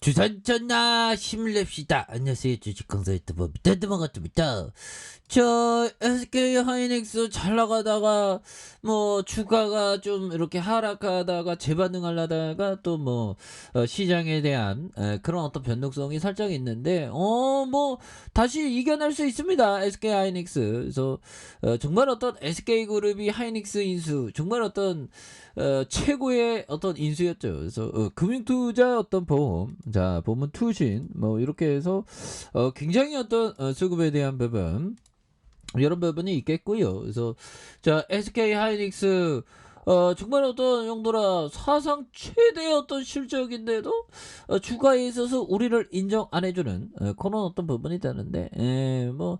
주산전나 힘을 냅시다. 안녕하세요. 주식강사 유튜버 미터드만같습니다. 저 SK 하이닉스 잘 나가다가 뭐 주가가 좀 이렇게 하락하다가 재반응하려다가 또 뭐 시장에 대한 그런 어떤 변동성이 살짝 있는데 뭐 다시 이겨낼 수 있습니다. SK 하이닉스. 그래서 정말 어떤 SK 그룹이 하이닉스 인수 정말 어떤 최고의 어떤 인수였죠. 그래서 금융투자 어떤 보험, 자 보험 투신 뭐 이렇게 해서 굉장히 어떤 수급에 대한 부분 이런 부분이 있겠고요. 그래서 자 SK 하이닉스 정말 어떤 용도라 사상 최대의 어떤 실적인데도 주가에 있어서 우리를 인정 안 해주는 그런 어떤 부분이 되는데 뭐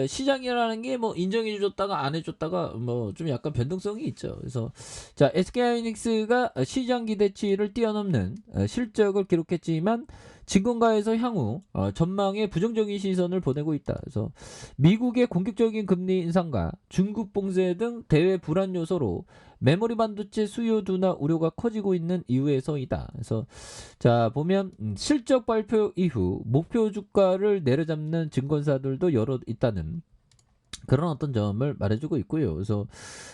시장이라는 게 뭐 인정해 줬다가 안 해줬다가 뭐 좀 약간 변동성이 있죠. 그래서 자 SK하이닉스가 시장 기대치를 뛰어넘는 실적을 기록했지만 증권가에서 향후 전망에 부정적인 시선을 보내고 있다. 그래서 미국의 공격적인 금리 인상과 중국 봉쇄 등 대외 불안 요소로 메모리 반도체 수요 둔화 우려가 커지고 있는 이유에서이다. 그래서 자 보면 실적 발표 이후 목표 주가를 내려잡는 증권사들도 여러 있다는 그런 어떤 점을 말해주고 있고요. 그래서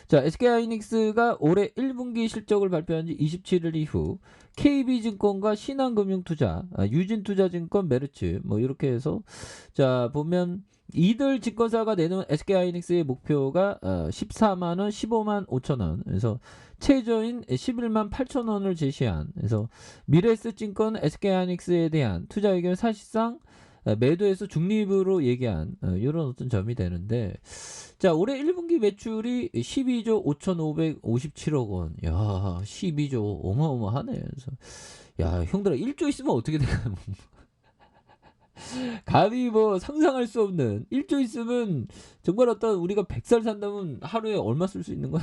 자 SK하이닉스가 올해 1분기 실적을 발표한 지 27일 이후 KB증권과 신한금융투자, 유진투자증권, 메르츠 뭐 이렇게 해서 자 보면 이들 증권사가 내놓은 SK하이닉스의 목표가 14만원, 15만 5천원 그래서 최저인 11만 8천원을 제시한 그래서 미래에셋증권 SK하이닉스에 대한 투자 의견 사실상 매도에서 중립으로 얘기한 이런 어떤 점이 되는데 자 올해 1분기 매출이 12조 5,557억 원. 야 12조 어마어마하네. 그래서 야 형들아 1조 있으면 어떻게 되나 감히 뭐 상상할 수 없는 1조 있으면 정말 어떤 우리가 100살 산다면 하루에 얼마 쓸 수 있는 거야.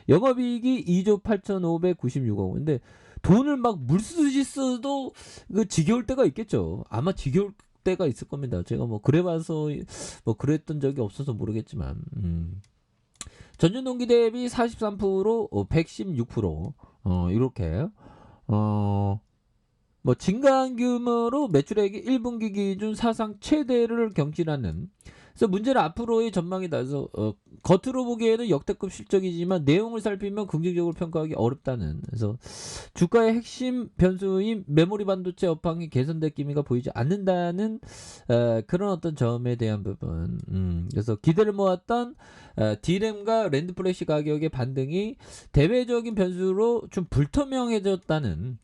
영업이익이 2조 8,596억 원. 근데 돈을 막 물쓰듯이 써도 그 지겨울 때가 있겠죠. 아마 지겨울 때가 있을 겁니다. 제가 뭐 그래봐서 뭐 그랬던 적이 없어서 모르겠지만 전년 동기 대비 43% 116% 이렇게 뭐 증가한 규모로 매출액이 1분기 기준 사상 최대를 경신하는 그래서 문제는 앞으로의 전망이다. 그래서 겉으로 보기에는 역대급 실적이지만 내용을 살피면 긍정적으로 평가하기 어렵다는 그래서 주가의 핵심 변수인 메모리 반도체 업황이 개선될 기미가 보이지 않는다는 그런 어떤 점에 대한 부분 그래서 기대를 모았던 D램과 랜드 플래시 가격의 반등이 대외적인 변수로 좀 불투명해졌다는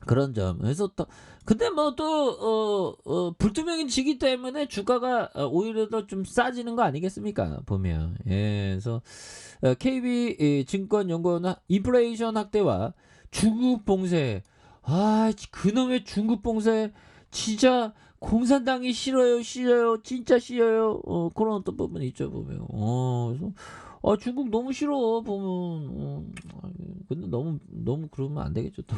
그런 점. 그래서 또 근데 뭐 또 불투명해지기 때문에 주가가 오히려 더 좀 싸지는 거 아니겠습니까? 보면. 예. 그래서 KB 증권연구원 인플레이션 확대와 중국 봉쇄. 아, 그놈의 중국 봉쇄 진짜 공산당이 싫어요, 싫어요, 진짜 싫어요. 그런 어떤 부분이 있죠, 보면. 그래서 중국 너무 싫어, 보면. 근데 너무 그러면 안 되겠죠, 또.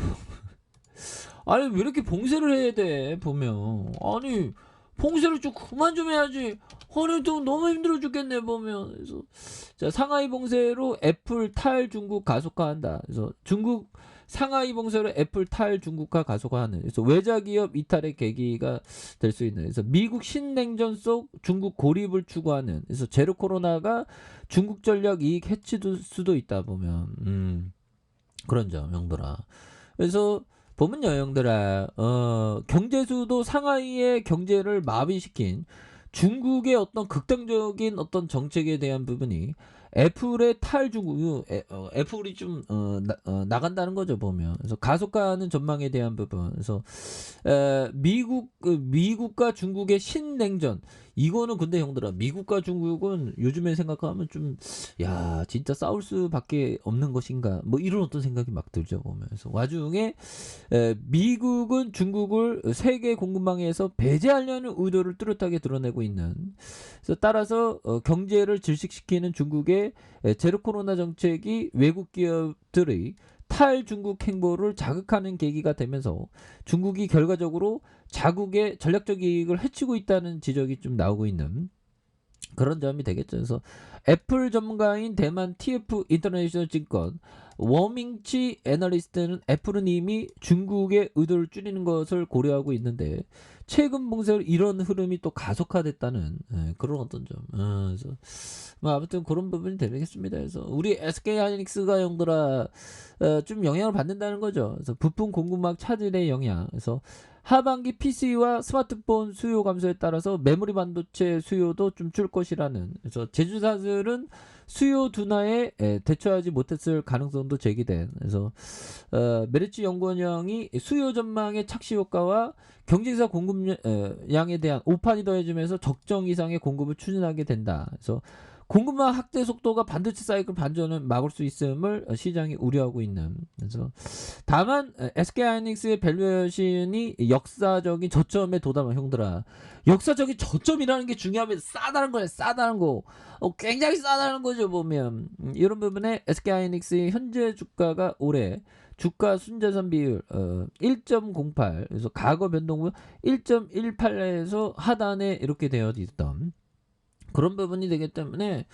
아니 왜 이렇게 봉쇄를 해야 돼 보면 아니 봉쇄를 좀 그만 좀 해야지 아니 좀 너무 힘들어 죽겠네 보면 그래서 자 상하이 봉쇄로 애플 탈 중국 가속화한다 그래서 중국 상하이 봉쇄로 애플 탈 중국화 가속화하는 그래서 외자 기업 이탈의 계기가 될 수 있는 그래서 미국 신냉전 속 중국 고립을 추구하는 그래서 제로 코로나가 중국 전략 이익 해칠 수도 있다 보면 그런 점 명도라 그래서 보면 여행들아 경제수도 상하이의 경제를 마비시킨 중국의 어떤 극단적인 어떤 정책에 대한 부분이 애플의 탈중국 애플이 좀 나간다는 거죠 보면 그래서 가속화하는 전망에 대한 부분 그래서 미국과 중국의 신냉전 이거는 근데 형들아 미국과 중국은 요즘에 생각하면 좀 야 진짜 싸울 수밖에 없는 것인가 뭐 이런 어떤 생각이 막 들죠 보면서 와중에 미국은 중국을 세계 공급망에서 배제하려는 의도를 뚜렷하게 드러내고 있는 그래서 따라서 경제를 질식시키는 중국의 제로 코로나 정책이 외국 기업들의 탈중국 행보를 자극하는 계기가 되면서 중국이 결과적으로 자국의 전략적 이익을 해치고 있다는 지적이 좀 나오고 있는 그런 점이 되겠죠. 그래서 애플 전문가인 대만 TF 인터내셔널 증권 워밍치 애널리스트는 애플은 이미 중국의 의도를 줄이는 것을 고려하고 있는데 최근 봉쇄로 이런 흐름이 또 가속화됐다는 그런 어떤 점. 그래서 뭐 아무튼 그런 부분이 되겠습니다. 그래서 우리 SK 하이닉스가 형들아 좀 영향을 받는다는 거죠. 그래서 부품 공급망 차질의 영향. 그래서 하반기 PC와 스마트폰 수요 감소에 따라서 메모리 반도체 수요도 좀 줄 것이라는. 그래서 제조사들은 수요 둔화에 대처하지 못했을 가능성도 제기된. 그래서 메르츠 연구원장이 수요 전망의 착시 효과와 경쟁사 공급량에 대한 오판이 더해지면서 적정 이상의 공급을 추진하게 된다. 그래서 공급망 확대 속도가 반도체 사이클 반전을 막을 수 있음을 시장이 우려하고 있는. 그래서 다만 SK하이닉스의 밸류에이션이 역사적인 저점에 도달한 형들아. 역사적인 저점이라는 게 중요하면 싸다는 거야. 싸다는 거. 굉장히 싸다는 거죠 보면. 이런 부분에 SK하이닉스의 현재 주가가 올해 주가 순자산 비율 1.08 그래서 과거 변동 후 1.18에서 하단에 이렇게 되어 있던 그런 부분이 되기 때문에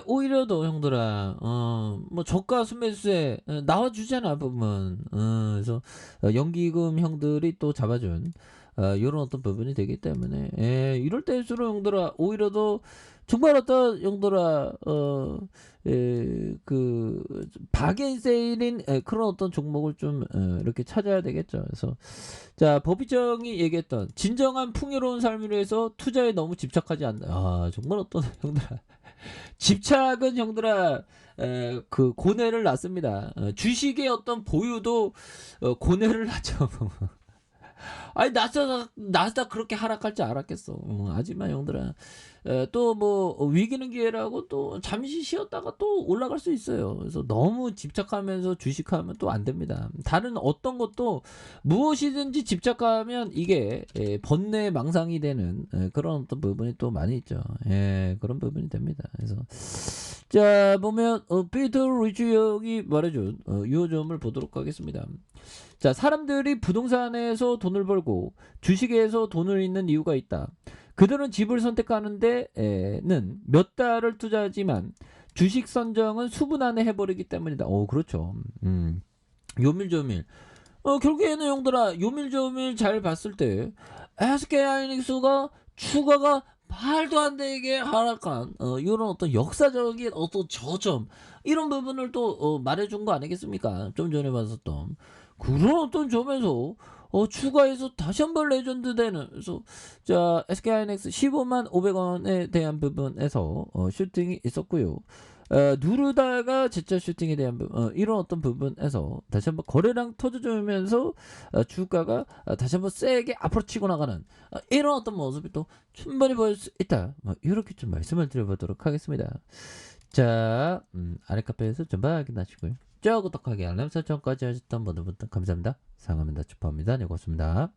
오히려 더 형들아 뭐 저가 순매수세 나와주잖아 부분. 그래서 연기금 형들이 또 잡아준 이런 어떤 부분이 되기 때문에 이럴 때일수록 형들아 오히려 더 정말 어떤 형들아 그 바겐 세일인 그런 어떤 종목을 좀 이렇게 찾아야 되겠죠. 그래서 자 법이정이 얘기했던 진정한 풍요로운 삶을 위해서 투자에 너무 집착하지 않는다. 아 정말 어떤 형들아 집착은 형들아 그 고뇌를 낳습니다. 주식의 어떤 보유도 고뇌를 낳죠. 아니 나스닥 그렇게 하락할 줄 알았겠어. 하지만 형들아 또 뭐 위기는 기회라고 또 잠시 쉬었다가 또 올라갈 수 있어요. 그래서 너무 집착하면서 주식하면 또 안 됩니다. 다른 어떤 것도 무엇이든지 집착하면 이게 번뇌 망상이 되는 그런 어떤 부분이 또 많이 있죠. 그런 부분이 됩니다. 그래서 자 보면 피터 리치 형이 말해준 요점을 보도록 하겠습니다. 자, 사람들이 부동산에서 돈을 벌고 주식에서 돈을 잃는 이유가 있다. 그들은 집을 선택하는 데는 몇 달을 투자하지만 주식 선정은 수분 안에 해버리기 때문이다. 그렇죠. 요밀조밀. 결국에는 형들아, 요밀조밀 잘 봤을 때 SK 하이닉스가 추가가 말도 안 되게 하락한 이런 어떤 역사적인 어떤 저점 이런 부분을 또 말해준 거 아니겠습니까? 좀 전에 봤었던 그런 어떤 점에서 추가해서 다시 한번 레전드 되는. 그래서 자 SK하이닉스 15만 500원에 대한 부분에서 슈팅이 있었고요. 누르다가 제차 슈팅에 대한 부분, 이런 어떤 부분에서 다시 한번 거래량 터져주면서 주가가 다시 한번 세게 앞으로 치고 나가는 이런 어떤 모습이 또 충분히 보일 수 있다. 이렇게 좀 말씀을 드려보도록 하겠습니다. 자, 아래 카페에서 전방 확인하시고요. 저 구독하기 알람 설정까지 하셨던 모든 분들 감사합니다. 사랑합니다. 축하합니다. 네, 고맙습니다.